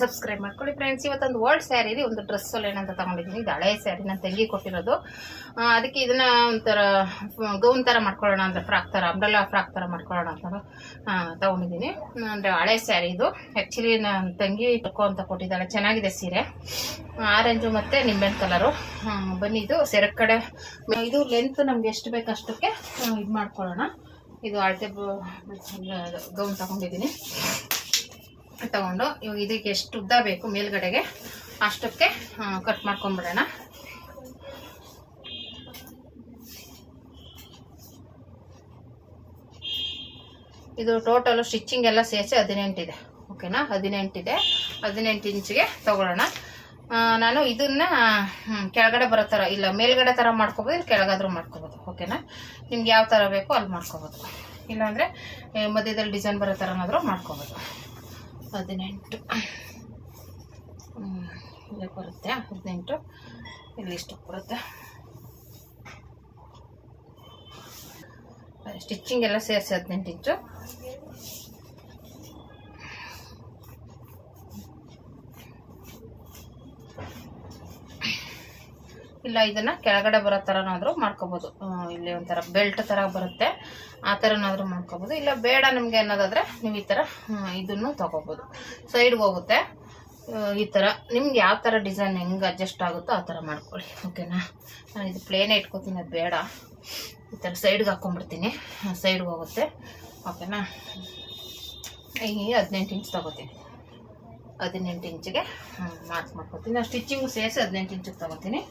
Subscribe ಮಾಡ್ಕೊಳ್ಳಿ friends. ಇವತ್ತೊಂದು world sari ಒಂದು ಡ್ರೆಸ್ ಹೊಲಿಯೋಣ ಅಂತ ತಗೊಂಡಿದ್ದೀನಿ. ಇದು ಹಳೆ ಸ್ಯಾರಿ ನನ್ನ ತಂಗಿ ಕೊಟ್ಟಿರೋದು. ಅದಕ್ಕೆ ಇದನ್ನ ಒಂಥರ ಗೌನ್ ಥರ ಮಾಡ್ಕೊಳ್ಳೋಣ ಅಂದರೆ ಫ್ರಾಕ್ ಥರ, ಅಂಬ್ರೆಲಾ ಫ್ರಾಕ್ ಥರ ಮಾಡ್ಕೊಳ್ಳೋಣ ಅಂತ ತಗೊಂಡಿದ್ದೀನಿ. ಅಂದರೆ ಹಳೆ ಸ್ಯಾರಿ ಇದು. ಆ್ಯಕ್ಚುಲಿ ನನ್ನ ತಂಗಿ ಅಂತ ಕೊಟ್ಟಿದ್ದಾಳೆ. ಚೆನ್ನಾಗಿದೆ ಸೀರೆ, ಆರೆಂಜು ಮತ್ತು ನಿಂಬೆಹಣ್ಣು ಕಲರು. ಬನ್ನಿ ಇದು ಸೆರಗ್ ಕಡೆ ಇದು ಲೆಂತ್ ನಮ್ಗೆ ಎಷ್ಟು ಬೇಕು ಅಷ್ಟಕ್ಕೆ ಇದು ಮಾಡ್ಕೊಳ್ಳೋಣ. ಇದು ಅಳತೆ ಗೌನ್ ತಗೊಂಡಿದ್ದೀನಿ. ತಗೊಂಡು ಇವಾಗ ಇದಕ್ಕೆ ಎಷ್ಟು ಉದ್ದ ಬೇಕು ಮೇಲ್ಗಡೆಗೆ ಅಷ್ಟಕ್ಕೆ ಕಟ್ ಮಾಡ್ಕೊಂಡ್ಬಿಡೋಣ. ಇದು ಟೋಟಲ್ ಸ್ಟಿಚಿಂಗ್ ಎಲ್ಲ ಸೇರಿಸಿ 18 ಇದೆ. ಓಕೆನಾ, 18 ಇದೆ. 18 ಇಂಚಿಗೆ ತಗೊಳ್ಳೋಣ. ನಾನು ಇದನ್ನ ಕೆಳಗಡೆ ಬರೋ ಥರ, ಇಲ್ಲ ಮೇಲ್ಗಡೆ ಥರ ಮಾಡ್ಕೋಬೋದು, ಇಲ್ಲ ಕೆಳಗಾದ್ರೂ ಮಾಡ್ಕೋಬೋದು. ಓಕೆನಾ, ನಿಮ್ಗೆ ಯಾವ ಥರ ಬೇಕೋ ಅಲ್ಲಿ ಮಾಡ್ಕೋಬೋದು. ಇಲ್ಲಾಂದರೆ ಮಧ್ಯದಲ್ಲಿ ಡಿಸೈನ್ ಬರೋ ಥರನಾದರೂ ಮಾಡ್ಕೋಬೋದು. 18 ಇಲ್ಲಿ ಬರುತ್ತೆ. 18 ಇಲ್ಲಿ ಇಷ್ಟಕ್ಕೆ ಬರುತ್ತೆ. ಸ್ಟಿಚಿಂಗ್ ಎಲ್ಲ ಸೇರಿಸಿ 18 ಇಂಚು. ಇಲ್ಲ ಇದನ್ನ ಕೆಳಗಡೆ ಬರೋ ಥರನಾದರೂ ಮಾಡ್ಕೋಬೋದು. ಇಲ್ಲಿ ಒಂಥರ ಬೆಲ್ಟ್ ಥರ ಬರುತ್ತೆ, ಆ ಥರನಾದರೂ ಮಾಡ್ಕೋಬೋದು. ಇಲ್ಲ ಬೇಡ ನಮಗೆ ಅನ್ನೋದಾದರೆ ನೀವು ಈ ಥರ ಇದನ್ನು ತಗೋಬೋದು. ಸೈಡ್ಗೆ ಹೋಗುತ್ತೆ ಈ ಥರ. ನಿಮ್ಗೆ ಯಾವ ಥರ ಡಿಸೈನ್ ಹೆಂಗೆ ಅಡ್ಜಸ್ಟ್ ಆಗುತ್ತೋ ಆ ಥರ ಮಾಡ್ಕೊಳ್ಳಿ. ಓಕೆನಾ, ನಾನು ಇದು ಪ್ಲೇನೇ ಇಟ್ಕೊತೀನಿ, ಅದು ಬೇಡ. ಈ ಥರ ಸೈಡ್ಗೆ ಹಾಕ್ಕೊಂಡ್ಬಿಡ್ತೀನಿ, ಸೈಡ್ಗೆ ಹೋಗುತ್ತೆ. ಓಕೆನಾ, ಈ 18 ಇಂಚ್ ತಗೋತೀನಿ. 18 ಇಂಚಿಗೆ ಮಾರ್ಕ್ ಮಾಡ್ಕೊತೀನಿ. ನಾನು ಸ್ಟಿಚಿಂಗು ಸೇರಿಸಿ 18 ಇಂಚಿಗೆ ತಗೋತೀನಿ.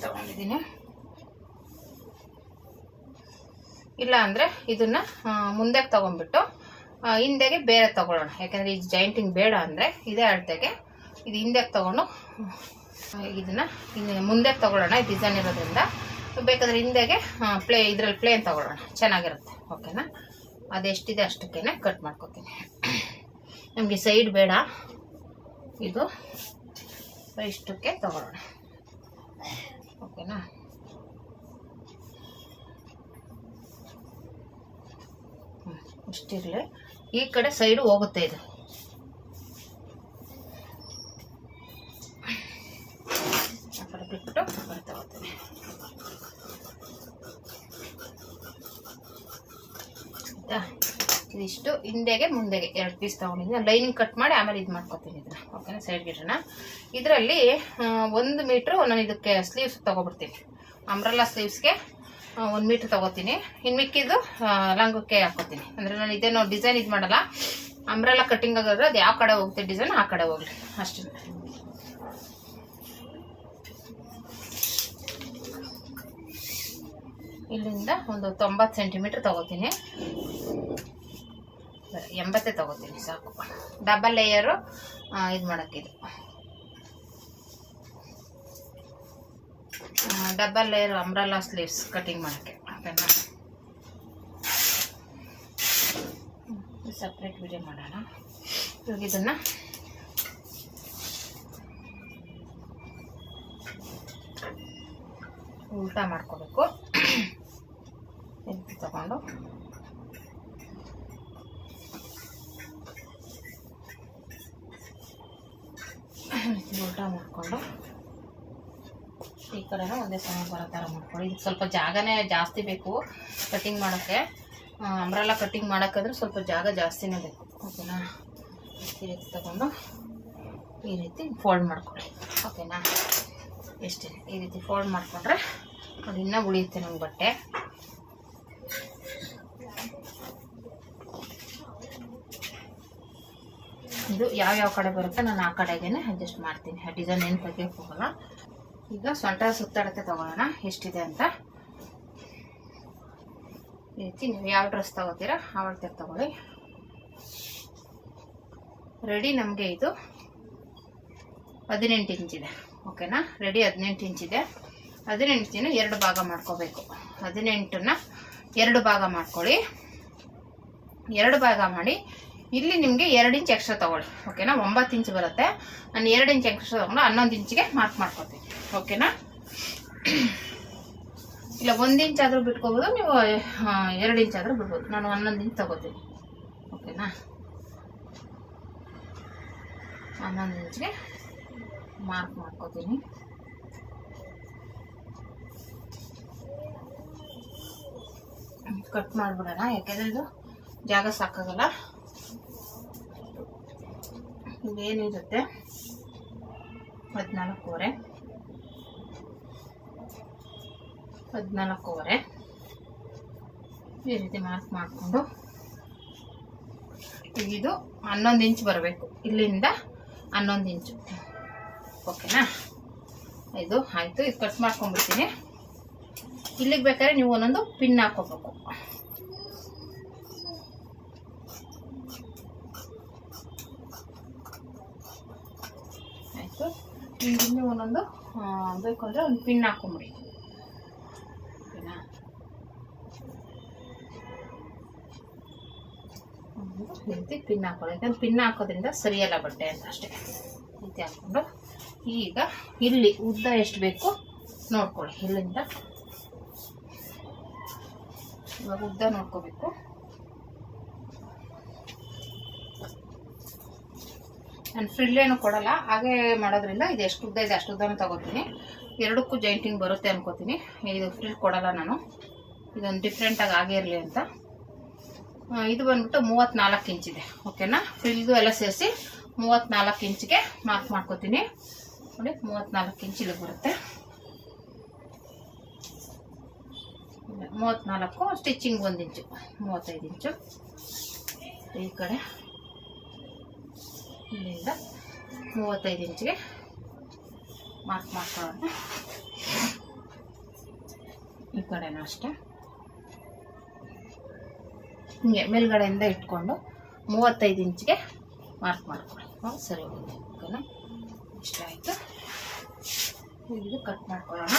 ತಗೊಂಡಿದ್ದೀನಿ. ಇಲ್ಲ ಅಂದರೆ ಇದನ್ನ ಮುಂದೆಗೆ ತಗೊಂಡ್ಬಿಟ್ಟು ಹಿಂದೆಗೆ ಬೇರೆ ತಗೊಳ್ಳೋಣ. ಯಾಕಂದರೆ ಈ ಜಾಯಿಂಟಿಂಗ್ ಬೇಡ ಅಂದರೆ ಇದೇ ಅಳತೆಗೆ ಇದು ಹಿಂದೆಗೆ ತಗೊಂಡು ಇದನ್ನ ಮುಂದೆಗೆ ತಗೊಳ್ಳೋಣ. ಡಿಸೈನ್ ಇರೋದ್ರಿಂದ ಬೇಕಾದರೆ ಹಿಂದೆಗೆ ಇದರಲ್ಲಿ ಪ್ಲೇನ್ ತಗೊಳ್ಳೋಣ, ಚೆನ್ನಾಗಿರುತ್ತೆ. ಓಕೆನಾ, ಅದೆಷ್ಟಿದೆ ಅಷ್ಟಕ್ಕೇ ಕಟ್ ಮಾಡ್ಕೊತೀನಿ. ನಮಗೆ ಸೈಡ್ ಬೇಡ, ಇದು ಇಷ್ಟಕ್ಕೆ ತಗೊಳ್ಳೋಣ. ಓಕೆನಾ, ಇಷ್ಟಿರಲಿ. ಈ ಕಡೆ ಸೈಡು ಹೋಗುತ್ತೆ, ಇದು ಆ ಕಡೆ ಬಿಟ್ಬಿಟ್ಟು ತಗೋತೀನಿ. ಇದಿಷ್ಟು ಹಿಂದೆಗೆ ಮುಂದೆಗೆ 2 ಪೀಸ್ ತಗೊಂಡಿದ್ದೀನಿ. ಲೈನಿಂಗ್ ಕಟ್ ಮಾಡಿ ಆಮೇಲೆ ಇದು ಮಾಡ್ಕೊತೀನಿ ಇದನ್ನ. ಓಕೆನಾ, ಸೈಡ್ಗೆ ಇಡೋಣ. ಇದರಲ್ಲಿ 1 ಮೀಟ್ರು ನಾನು ಇದಕ್ಕೆ ಸ್ಲೀವ್ಸ್ ತಗೊಬಿಡ್ತೀನಿ. ಅಂಬ್ರೆಲಾ ಸ್ಲೀವ್ಸ್ಗೆ 1 ಮೀಟ್ರ್ ತಗೋತೀನಿ. ಇನ್ನು ಮಿಕ್ಕಿದ್ದು ಲಂಗಕ್ಕೆ ಹಾಕೋತೀನಿ. ಅಂದರೆ ನಾನು ಇದೇನೋ ಡಿಸೈನ್ ಇದು ಮಾಡಲ್ಲ, ಅಂಬ್ರೆಲಾ ಕಟ್ಟಿಂಗ್ ಆಗೋದ್ರೆ ಅದು ಯಾವ ಕಡೆ ಹೋಗುತ್ತೆ ಡಿಸೈನ್ ಆ ಕಡೆ ಹೋಗಲಿ ಅಷ್ಟೇ. ಇಲ್ಲಿಂದ ಒಂದು 90 ಸೆಂಟಿಮೀಟ್ರ್ ತಗೋತೀನಿ. 80 ತಗೋತೀನಿ ಸಾಕು. ಡಬಲ್ ಲೇಯರು ಇದು ಮಾಡೋಕ್ಕಿದು, double layer umbrella sleeves cutting ಮಾಡೋಕ್ಕೆ. ಓಕೆನಾ, ಸಪ್ರೇಟ್ ವಿಡಿಯೋ ಮಾಡೋಣ. ಇವಾಗ ಇದನ್ನು ಉಲ್ಟಾ ಮಾಡ್ಕೋಬೇಕು. ಎದ್ದು ತಗೊಂಡು ಉಲ್ಟಾ ಮಾಡಿಕೊಂಡು ಈ ಕಡೆನೂ ಒಂದೇ ಸಮ ಬರೋ ಥರ ಮಾಡ್ಕೊಳ್ಳಿ. ಇದಕ್ಕೆ ಸ್ವಲ್ಪ ಜಾಗನೇ ಜಾಸ್ತಿ ಬೇಕು ಕಟ್ಟಿಂಗ್ ಮಾಡೋಕ್ಕೆ. ಅಂಬ್ರೆಲಾ ಕಟ್ಟಿಂಗ್ ಮಾಡೋಕ್ಕಾದ್ರೆ ಸ್ವಲ್ಪ ಜಾಗ ಜಾಸ್ತಿನೇ ಬೇಕು. ಓಕೆನಾ, ಈ ರೀತಿ ತಗೊಂಡು ಈ ರೀತಿ ಫೋಲ್ಡ್ ಮಾಡ್ಕೊಳ್ಳಿ. ಓಕೆನಾ, ಎಷ್ಟೇ ಈ ರೀತಿ ಫೋಲ್ಡ್ ಮಾಡಿಕೊಂಡ್ರೆ ಅದು ಇನ್ನೂ ಉಳಿಯುತ್ತೆ ನಮ್ಗೆ ಬಟ್ಟೆ. ಇದು ಯಾವ ಕಡೆ ಬರುತ್ತೆ ನಾನು ಆ ಕಡೆಗೇ ಅಡ್ಜಸ್ಟ್ ಮಾಡ್ತೀನಿ. ಆ ಡಿಸೈನ್ ಏನು ತೆಗಿಯೋಕೆ ಹೋಗಲ್ಲ. ಈಗ ಸೊಂಟ ಸುತ್ತಾಡತ್ತೆ ತಗೊಳ್ಳೋಣ ಎಷ್ಟಿದೆ ಅಂತ. ಈ ರೀತಿ ನೀವು ಯಾವ ಡ್ರೆಸ್ ತಗೋತೀರಾ ಆ ಅಳತೆ ತಗೊಳ್ಳಿ. ರೆಡಿ ನಮಗೆ ಇದು 18 ಇಂಚಿದೆ. ಓಕೆನಾ, ರೆಡಿ 18 ಇಂಚಿದೆ. 18 2 ಭಾಗ ಮಾಡ್ಕೋಬೇಕು. 18ನ್ನ 2 ಭಾಗ ಮಾಡ್ಕೊಳ್ಳಿ. 2 ಭಾಗ ಮಾಡಿ ಇಲ್ಲಿ ನಿಮಗೆ 2 ಇಂಚ್ ಎಕ್ಸ್ಟ್ರಾ ತಗೊಳ್ಳಿ. ಓಕೆನಾ, 9 ಇಂಚ್ ಬರುತ್ತೆ. ನಾನು 2 ಇಂಚ್ ಎಕ್ಸ್ಟ್ರಾ ತಗೊಂಡು 11 ಇಂಚಿಗೆ ಮಾರ್ಕ್ ಮಾಡ್ಕೊತೀನಿ. ಓಕೆನಾ, ಇಲ್ಲ 1 ಇಂಚ್ ಆದರೂ ಬಿಟ್ಕೋಬೋದು, ನೀವು 2 ಇಂಚ್ ಆದರೂ ಬಿಡ್ಬೋದು. ನಾನು 11 ಇಂಚ್ ತಗೋತೀನಿ. ಓಕೆನಾ, 11 ಇಂಚ್ಗೆ ಮಾರ್ಕ್ ಮಾಡ್ಕೋತೀನಿ. ಕಟ್ ಮಾಡಿಬಿಡೋಣ, ಯಾಕೆಂದರೆ ಇದು ಜಾಗ ಸಾಕಾಗಲ್ಲ. ಇದೇನಿರುತ್ತೆ 14.25 ಈ ರೀತಿ ಮಾರ್ಕ್ ಮಾಡಿಕೊಂಡು ಇದು 11 ಇಂಚ್ ಬರಬೇಕು, ಇಲ್ಲಿಂದ 11 ಇಂಚು. ಓಕೆನಾ, ಇದು ಆಯಿತು. ಇದು ಕಟ್ ಮಾಡ್ಕೊಂಡ್ಬಿಡ್ತೀನಿ. ಇಲ್ಲಿಗೆ ಬೇಕಾದ್ರೆ ನೀವು ಒಂದೊಂದು ಪಿನ್ ಹಾಕೋಬೇಕು. ಆಯಿತು, ಇಲ್ಲಿ ಒಂದೊಂದು ಬೇಕು ಅಂದರೆ ಒಂದು ಪಿನ್ ಹಾಕೊಂಬಿಡಿ. ಓಕೆನಾ, ಈ ರೀತಿ ಪಿನ್ ಹಾಕೊಳ್ಳಿ. ಯಾಕಂದ್ರೆ ಪಿನ್ ಹಾಕೋದ್ರಿಂದ ಸರಿಯಲ್ಲ ಬಟ್ಟೆ ಅಂತ ಅಷ್ಟೇ. ರೀತಿ ಹಾಕ್ಕೊಂಡು ಈಗ ಇಲ್ಲಿ ಉದ್ದ ಎಷ್ಟು ಬೇಕು ನೋಡ್ಕೊಳ್ಳಿ. ಇಲ್ಲಿಂದ ಇವಾಗ ಉದ್ದ ನೋಡ್ಕೋಬೇಕು. ನಾನು ಫ್ರಿಲ್ಲೇನು ಕೊಡಲ್ಲ, ಹಾಗೆ ಮಾಡೋದ್ರಿಂದ ಇದು ಎಷ್ಟು ಉದ್ದ ಇದೆ ಅಷ್ಟು ಉದ್ದನೂ ತಗೋತೀನಿ. ಎರಡಕ್ಕೂ ಜಾಯಿಂಟಿಂಗ್ ಬರುತ್ತೆ ಅನ್ಕೋತೀನಿ. ಇದು ಫ್ರಿಲ್ ಕೊಡಲ್ಲ ನಾನು, ಇದೊಂದು ಡಿಫ್ರೆಂಟಾಗಿ ಆಗೇ ಇರಲಿ ಅಂತ. ಇದು ಬಂದ್ಬಿಟ್ಟು 34 ಇಂಚಿದೆ. ಓಕೆನಾ, ಫ್ರಿಲ್ದು ಎಲ್ಲ ಸೇರಿಸಿ 34 ಇಂಚಿಗೆ ಮಾರ್ಕ್ ಮಾಡ್ಕೋತೀನಿ. ನೋಡಿ 34 ಇಂಚ್ ಇಲ್ಲಿ ಬರುತ್ತೆ. 34 ಸ್ಟಿಚಿಂಗ್ 1 ಇಂಚು 35 ಇಂಚು. ಈ ಕಡೆ ಇಲ್ಲಿಂದ 35 ಇಂಚಿಗೆ ಮಾರ್ಕ್ ಮಾಡ್ಕೊಳ್ಳೋಣ. ಈ ಕಡೆನೂ ಅಷ್ಟೇ ಹಿಂಗೆ ಮೇಲ್ಗಡೆಯಿಂದ ಇಟ್ಕೊಂಡು 35 ಇಂಚಿಗೆ ಮಾರ್ಕ್ ಮಾಡ್ಕೊಳ್ಳಿ. ಸರಿ ಹೋಗುತ್ತೆ. ಓಕೆನಾ, ಇಷ್ಟ ಆಯಿತು. ಇದು ಕಟ್ ಮಾಡ್ಕೊಳ್ಳೋಣ.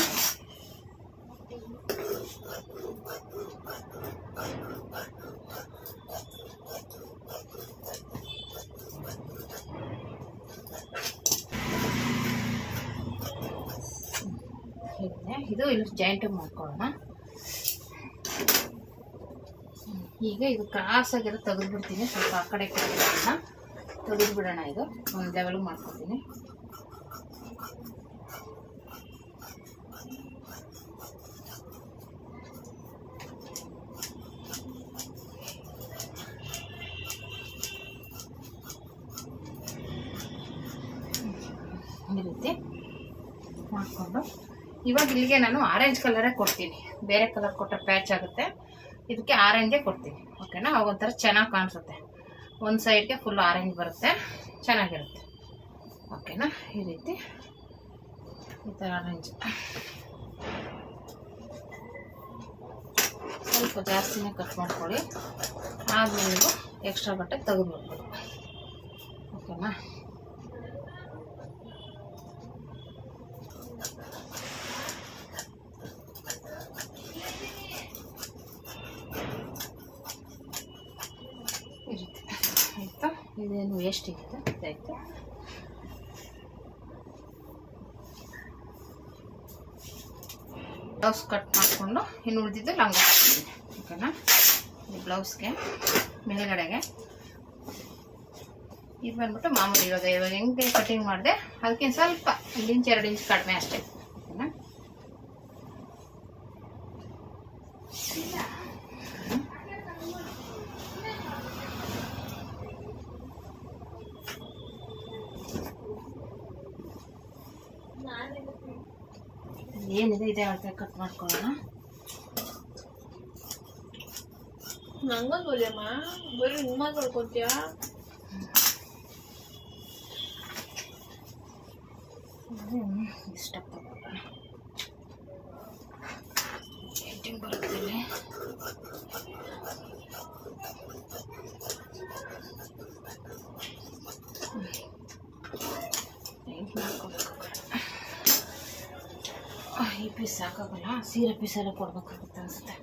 ಇದು ಇಲ್ಲಿ ಜಾಯಿಂಟ್ ಮಾಡ್ಕೊಳ್ಳೋಣ. ಈಗ ಇದು ಕ್ರಾಸ್ ಆಗಿರೋ ತೆಗೆದುಬಿಡ್ತೀನಿ. ಸ್ವಲ್ಪ ಆ ಕಡೆ ತೆಗೆದುಬಿಡೋಣ. ಇದು ಒಂದು ಲೆವೆಲ್ ಮಾಡ್ಕೊತೀನಿ. ಈ ರೀತಿ ಮಾಡಿಕೊಂಡು ಇವಾಗ ಇಲ್ಲಿಗೆ ನಾನು ಆರೆಂಜ್ ಕಲರೇ ಕೊಡ್ತೀನಿ. ಬೇರೆ ಕಲರ್ ಕೊಟ್ಟರೆ ಪ್ಯಾಚ್ ಆಗುತ್ತೆ, ಇದಕ್ಕೆ ಆರೆಂಜೇ ಕೊಡ್ತೀನಿ. ಓಕೆನಾ, ಅವಾಗ ಒಂಥರ ಚೆನ್ನಾಗಿ ಕಾಣಿಸುತ್ತೆ. ಒಂದು ಸೈಡ್ಗೆ ಫುಲ್ ಆರೆಂಜ್ ಬರುತ್ತೆ, ಚೆನ್ನಾಗಿರುತ್ತೆ. ಓಕೆನಾ, ಈ ರೀತಿ ಈ ಥರ ಆರೆಂಜ್ ಸ್ವಲ್ಪ ಜಾಸ್ತಿನೇ ಕಟ್ ಮಾಡ್ಕೊಳ್ಳಿ. ಆದಮೇಲೆ ನೀವು ಎಕ್ಸ್ಟ್ರಾ ಬಟ್ಟೆ ತೆಗೆದುಬಿಡ್ಬೋದು. ಓಕೆನಾ, ಆಯಿತಾ. ಇದೇನು ವೇಸ್ಟ್ ಇತ್ತು, ಇದಾಯಿತು. ಬ್ಲೌಸ್ ಕಟ್ ಮಾಡಿಕೊಂಡು ಇನ್ನು ಉಳಿದಿದ್ದು ಲಂಗ ಹಾಕ್ತೀನಿ. ಓಕೆನಾ, ಈ ಬ್ಲೌಸ್ಗೆ ಮೇಲ್ಗಡೆಗೆ ಇದು ಬಂದ್ಬಿಟ್ಟು ಮಾಮೂಲಿ ಇರೋದು. ಇವಾಗ ಹೆಂಗೆ ಕಟಿಂಗ್ ಮಾಡಿದೆ ಅದಕ್ಕಿಂತ ಸ್ವಲ್ಪ 1 ಇಂಚ್ 2 ಇಂಚ್ ಕಡಿಮೆ ಅಷ್ಟೇ. ಓಕೆನಾ, ಏನಿದೆ ಇದೇ ಅಳತೆ ಕಟ್ ಮಾಡ್ಕೊಳ್ಳೋಣ. ನಂಗೊಂದಮ್ಮ ಬರೀ ನಿಮ್ಮ ಕೊಡ್ತೀಯಾ? ಇಷ್ಟ ತಗೋಣ, ಪೇಂಟಿಂಗ್ ಬರುತ್ತಿಲ್ಲ. ಈ ಪೀಸ್ ಸಾಕಾಗಲ್ಲ, ಸೀರೆ ಪೀಸೆಲ್ಲ ಕೊಡ್ಬೇಕಾಗುತ್ತೆ ಅನಿಸುತ್ತೆ.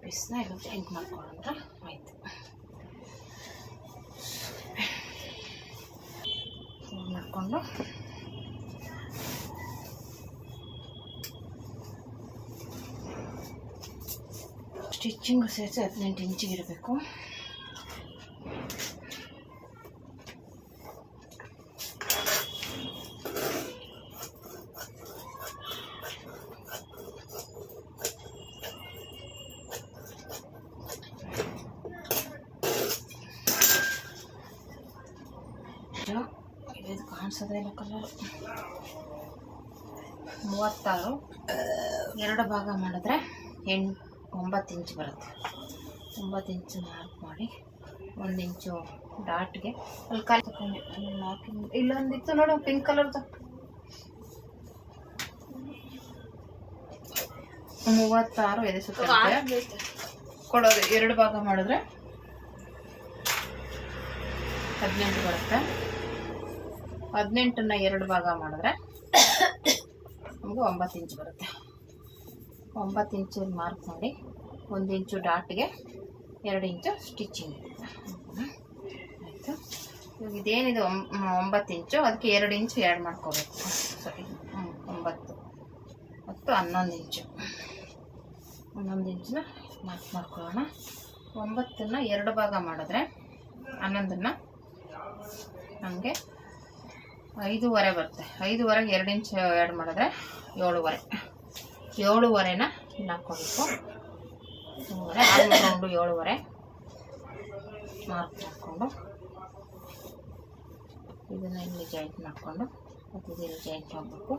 ಪೀಸ್ನ ಈಗ ಚೇಂಜ್ ಮಾಡ್ಕೊಂಡ್ರೆ ಆಯಿತು. ಮಾಡಿಕೊಂಡು ಸ್ಟಿಚ್ಚಿಂಗು ಸೇರಿಸಿ 18 ಇಂಚಿಗೆ ಇರಬೇಕು. ಇದು ಕಾಣಿಸೋದೇ ಇಲ್ಲ ಕಲರು. 36 2 ಭಾಗ ಮಾಡಿದ್ರೆ 9 ಇಂಚ್ ಬರುತ್ತೆ. 9 ಇಂಚು ಮಾರ್ಕ್ ಮಾಡಿ 1 ಇಂಚು ಡಾಟ್ಗೆ ಅಲ್ಲಿ ಕಾಲು ತಗೊಂಡೆ. ಇಲ್ಲೊಂದಿತ್ತು ನೋಡು ಪಿಂಕ್ ಕಲರ್ದು. 36 ಎದೆ ಸುತ್ತ ಕೊಡೋದು. 2 ಭಾಗ ಮಾಡಿದ್ರೆ 18 ಬರುತ್ತೆ. 18ನ್ನ 2 ಭಾಗ ಮಾಡಿದ್ರೆ ನಮಗೆ 9 ಇಂಚ್ ಬರುತ್ತೆ. 9 ಇಂಚು ಮಾರ್ಕ್ ಮಾಡಿ 1 ಇಂಚು ಡಾಟ್ಗೆ 2 ಇಂಚು ಸ್ಟಿಚಿಂಗ್ ಆಯಿತು. ಇವಾಗ ಇದೇನಿದೆ 9 ಇಂಚು, ಅದಕ್ಕೆ 2 ಇಂಚು ಆ್ಯಡ್ ಮಾಡ್ಕೋಬೇಕು. ಸರಿ 9 ಮತ್ತು 11 ಇಂಚು 11 ಇಂಚನ್ನ ಮಾರ್ಕ್ ಮಾಡ್ಕೊಳ್ಳೋಣ. 9ನ್ನ 2 ಭಾಗ ಮಾಡಿದ್ರೆ 11ನ್ನ ನಮಗೆ 5.5 ಬರುತ್ತೆ. 5.5ಗೆ 2 ಇಂಚ್ ಆ್ಯಡ್ ಮಾಡಿದ್ರೆ 7.5. 7.5ನ ಇಲ್ಲಿ ಹಾಕ್ಕೋಬೇಕು. 7.5 ರೌಂಡು 7.5 ಮಾರ್ಕ್ ಮಾಡಿಕೊಂಡು ಇದನ್ನು ಇಲ್ಲಿ ಜಾಯಿಂಟ್ ಮಾಡಿಕೊಂಡು ಮತ್ತು ಇದರಲ್ಲಿ ಜಾಯಿಂಟ್ ಮಾಡಬೇಕು.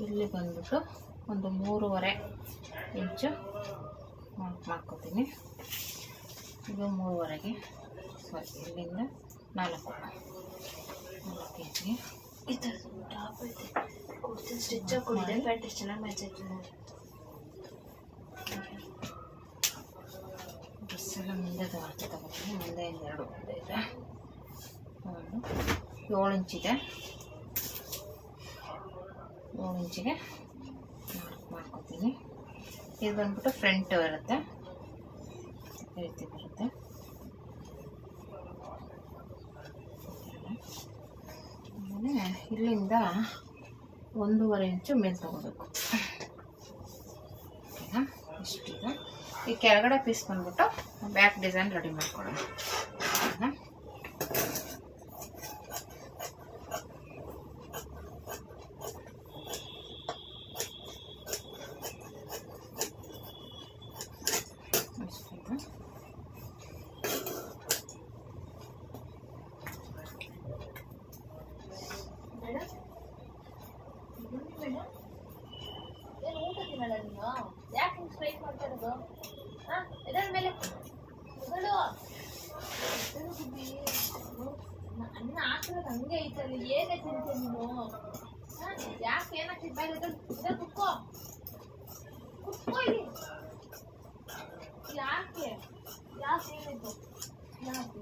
ಇಲ್ಲಿ ಬಂದ್ಬಿಟ್ಟು ಒಂದು 3.5 ಇಂಚು ಮಾರ್ಕ್ ಮಾಡ್ಕೋತೀನಿ. ಇದು 3.5ಗೆ ಸಾರಿ ಇಲ್ಲಿಂದ 4 ಇಂಚಿಗೆ ಈ ಥರದ್ದು ಟಾಪ್ ಐತೆ ಕೊಡ್ತೀನಿ. ಸ್ಟಿಚ್ ಹಾಕೊಂಡಿದ್ದೆ ಪ್ಯಾಂಟ್ ಎಷ್ಟು ಚೆನ್ನಾಗಿ ಮ್ಯಾಚ್ ಆಯ್ತು ನೋಡಿ. ಡ್ರೆಸ್ ಎಲ್ಲ ಮುಂದೆ ತಗೋತೀನಿ. ಮುಂದೆ 2 ಮುಂದೆ ಇದೆ. 7 ಇಂಚಿದೆ. 7 ಇಂಚಿಗೆ ಮಾರ್ಕ್ ಮಾಡ್ಕೋತೀನಿ. ಇದು ಬಂದ್ಬಿಟ್ಟು ಫ್ರಂಟ್ ಇರುತ್ತೆ, ಈ ರೀತಿ ಬರುತ್ತೆ. ಆಮೇಲೆ ಇಲ್ಲಿಂದ 1.5 ಇಂಚು ಮೇಲೆ ತಗೋಬೇಕು. ಓಕೆನಾ? ಇಷ್ಟಿದೆ. ಈ ಕೆಳಗಡೆ ಪೀಸ್ ಬಂದ್ಬಿಟ್ಟು ಬ್ಯಾಕ್ ಡಿಸೈನ್ ರೆಡಿ ಮಾಡ್ಕೊಳ್ಳೋಣ. ಓಕೆನಾ? ಅನ್ನ ಹಾಕಿರೋದು ಹಂಗೆ ಐತಲ್ಲ, ಏನೇ ತಿಂತೆ ನೀನು? ಯಾಕೆ ಏನಾಗ್ತಿದ್ದ ಕುತ್ಕೋ ಕುತ್ಕೋ ಇಲ್ಲಿ. ಯಾಕೆ ಯಾಕೆ ಏನಾಯ್ತು? ಯಾಕೆ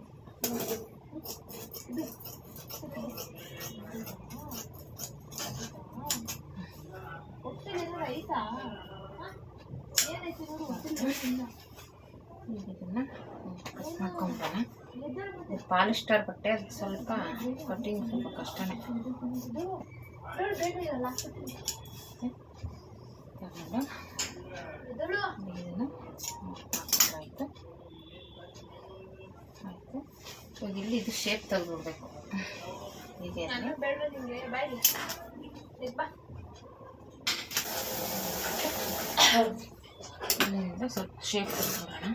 ಹೊಟ್ಟೆಲಿ ಏನಾದ್ರು ಐತಾ? ಏನಾಯ್ತು ನೋಡು ಹೊಟ್ಟೆಲಿ. ಇದನ್ನು ಮಾಡ್ಕೊಂಬೋಣ. ಪಾಲಿಸ್ಟರ್ ಬಟ್ಟೆ ಅದು ಸ್ವಲ್ಪ ಕಟ್ಟಿಂಗ್ ಸ್ವಲ್ಪ ಕಷ್ಟನೇ. ತಗೊಂಡು ಇದನ್ನು ಆಯಿತು ಆಯಿತು. ಇವಾಗ ಇಲ್ಲಿ ಇದು ಶೇಪ್ ತೆಗೆದುಬಿಡ್ಬೇಕು. ಹೀಗೆ ಇಲ್ಲಿಂದ ಸ್ವಲ್ಪ ಶೇಪ್ ತೆಗೆದುಬಿಡೋಣ.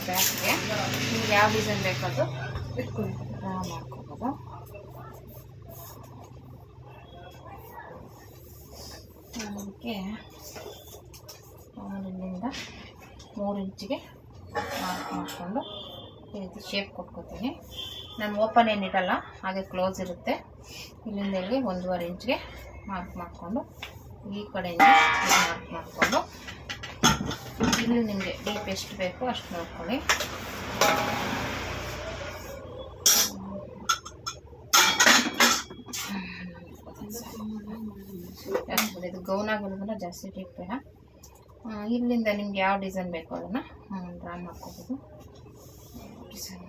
ಬ್ಯಾಕ್ಗೆ ನಿಮ್ಗೆ ಯಾವ ಡಿಸೈನ್ ಬೇಕಾದರೂ ಡ್ರಾ ಮಾಡ್ಕೋಬೋದು. ಅದಕ್ಕೆ ಇಲ್ಲಿಂದ 3 ಇಂಚಿಗೆ ಮಾರ್ಕ್ ಮಾಡಿಕೊಂಡು ಈ ರೀತಿ ಶೇಪ್ ಕೊಟ್ಕೋತೀನಿ. ನಾನು ಓಪನ್ ಏನಿರಲ್ಲ, ಹಾಗೆ ಕ್ಲೋಸ್ ಇರುತ್ತೆ. ಇಲ್ಲಿಂದ ಇಲ್ಲಿಗೆ 1.5 ಇಂಚಿಗೆ ಮಾರ್ಕ್ ಮಾಡಿಕೊಂಡು ಈ ಕಡೆಯಿಂದ ಮಾರ್ಕ್ ಮಾಡಿಕೊಂಡು ಇಲ್ಲಿ ನಿಮಗೆ ಡೀಪ್ ಎಷ್ಟು ಬೇಕೋ ಅಷ್ಟು ನೋಡ್ಕೊಳ್ಳಿ. ಇದು ಗೌನ್ ಆಗಿರೋದನ್ನ ಜಾಸ್ತಿ ಡೀಪ್ ಬೇಡ. ಇಲ್ಲಿಂದ ನಿಮ್ಗೆ ಯಾವ ಡಿಸೈನ್ ಬೇಕೋ ಅದನ್ನು ಡ್ರಾ ಮಾಡ್ಕೋಬೋದು. ಡಿಸೈನ್